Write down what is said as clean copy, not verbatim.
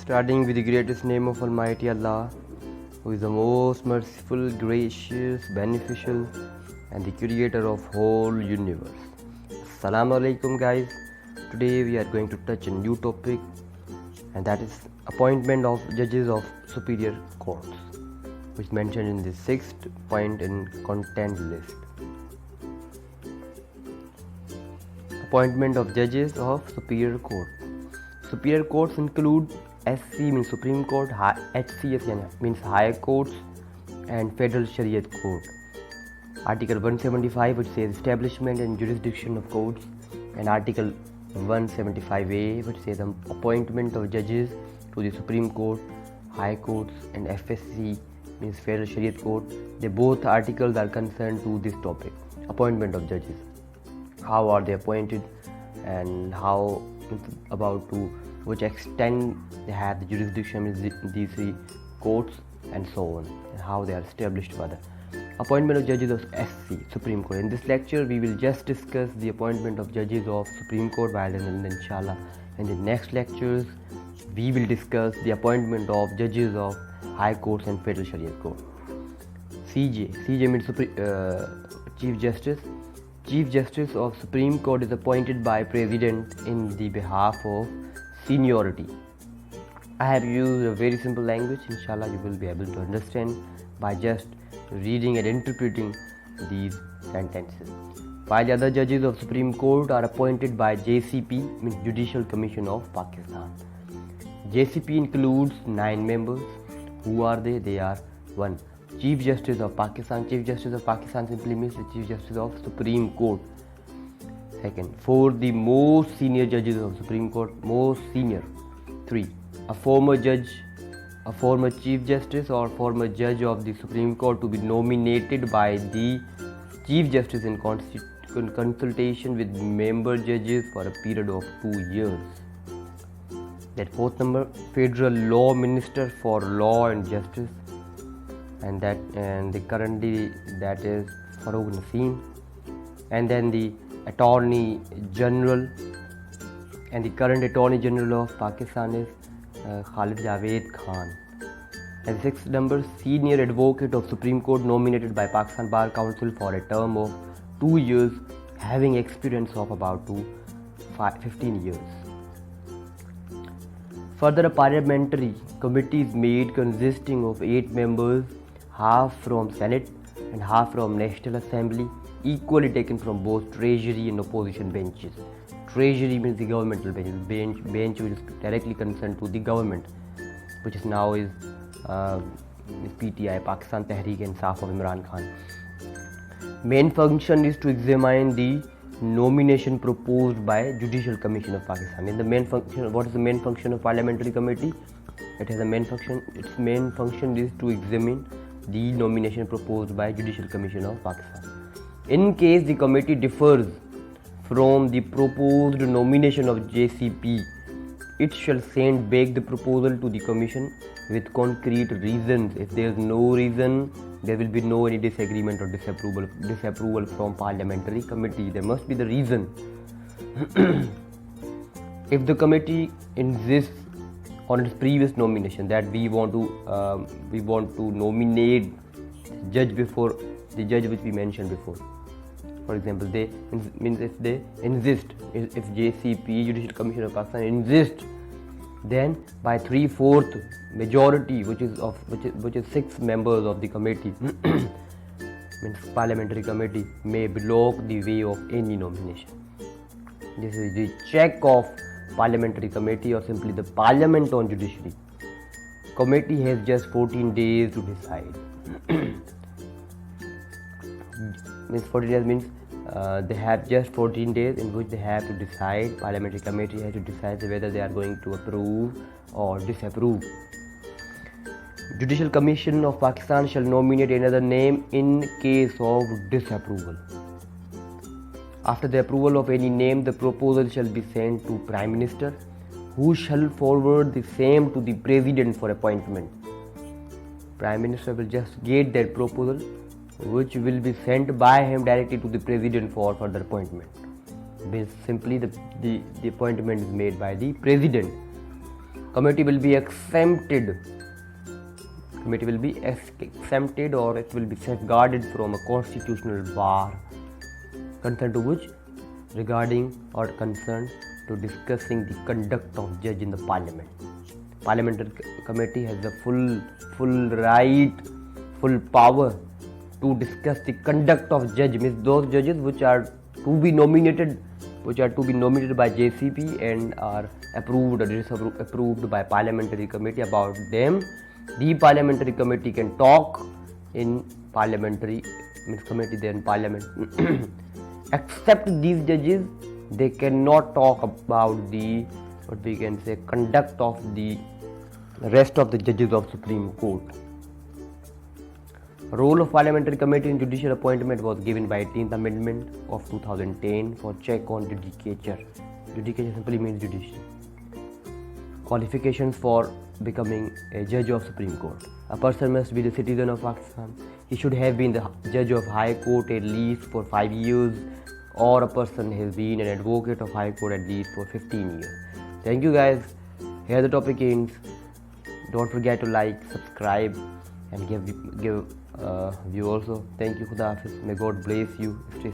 Starting with the greatest name of Almighty Allah, who is the most merciful, gracious, beneficial, and the creator of whole universe. Assalamu alaikum guys. Today we are going to touch a new topic, and that is appointment of judges of superior courts, which is mentioned in the 6th point in content list. Appointment of judges of superior court. Superior courts include SC means Supreme Court, HCS means Higher Courts, and Federal Shariat Court. Article 175, which says establishment and jurisdiction of courts, and Article 175A, which says appointment of judges to the Supreme Court, High Courts, and FSC means Federal Shariat Court. They both articles are concerned to this topic, appointment of judges. How are they appointed, and how about to which extent they have the jurisdiction in these three courts, and so on, and how they are established further. Appointment of judges of SC, Supreme Court. In this lecture we will just discuss the appointment of judges of Supreme Court, while inshallah in the next lectures we will discuss the appointment of judges of High Courts and Federal Shariat Court. CJ means Chief Justice. Chief Justice of Supreme Court is appointed by President in the behalf of seniority. I have used a very simple language. Inshallah you will be able to understand by just reading and interpreting these sentences. While the other judges of Supreme Court are appointed by JCP, means Judicial Commission of Pakistan. JCP includes 9 members. Who are they? They are 1. Chief Justice of Pakistan. Chief Justice of Pakistan simply means the Chief Justice of Supreme Court. Second, 4 the most senior judges of Supreme Court, most senior. 3 a former judge, a former Chief Justice or former judge of the Supreme Court to be nominated by the Chief Justice in consultation with member judges for a period of 2 years. That 4th number, Federal Law Minister for Law and Justice, and currently that is Farooq Naseem. And then the Attorney General, and the current Attorney General of Pakistan is Khalid Javed Khan. And 6th number, Senior Advocate of Supreme Court nominated by Pakistan Bar Council for a term of 2 years, having experience of about 15 years. Further, a parliamentary committee is made consisting of 8 members, half from Senate and half from National Assembly, equally taken from both Treasury and opposition benches. Treasury means the governmental benches, bench which is directly concerned to the government, which is now is PTI, Pakistan Tehreek-e-Insaf of Imran Khan. Main function is to examine the nomination proposed by Judicial Commission of Pakistan. In the main function, what is the main function of parliamentary committee? It has a main function. Its main function is to examine the nomination proposed by Judicial Commission of Pakistan. In case the committee differs from the proposed nomination of JCP, it shall send back the proposal to the commission with concrete reasons. If there is no reason, there will be no any disagreement or disapproval from parliamentary committee. There must be the reason. If the committee insists on its previous nomination that we want to nominate judge before the judge which we mentioned before. For example, if they insist, if JCP, Judicial Commission of Pakistan insist, then by 3/4 majority, which is 6 members of the committee, means parliamentary committee, may block the way of any nomination. This is the check of parliamentary committee, or simply the parliament on judiciary. Committee has just 14 days to decide. Means 14 days means they have just 14 days in which they have to decide. Parliamentary committee has to decide whether they are going to approve or disapprove. Judicial Commission of Pakistan shall nominate another name in case of disapproval. After the approval of any name, the proposal shall be sent to Prime Minister, who shall forward the same to the President for appointment. Prime Minister will just get that proposal, which will be sent by him directly to the President for further appointment. Simply the appointment is made by the President. committee will be exempted. Committee will be exempted, or it will be safeguarded from a constitutional bar concerned to which regarding or concerned to discussing the conduct of judge in the parliament. Parliamentary committee has the full right, full power to discuss the conduct of judge, means those judges which are to be nominated by JCP and are approved or disapproved by parliamentary committee. About them, the parliamentary committee can talk in parliamentary, means committee there in parliament. Except these judges, they cannot talk about the, what we can say, conduct of the rest of the judges of Supreme Court. Role of parliamentary committee in judicial appointment was given by 18th Amendment of 2010 for check on judicature. Judicature simply means judicial. Qualifications for becoming a judge of Supreme Court. A person must be the citizen of Pakistan. He should have been the judge of High Court at least for 5 years, or a person has been an advocate of High Court at least for 15 years. Thank you guys. Here the topic ends. Don't forget to like, subscribe, and give view also. Thank you. Khuda Hafiz. May God bless you. Stay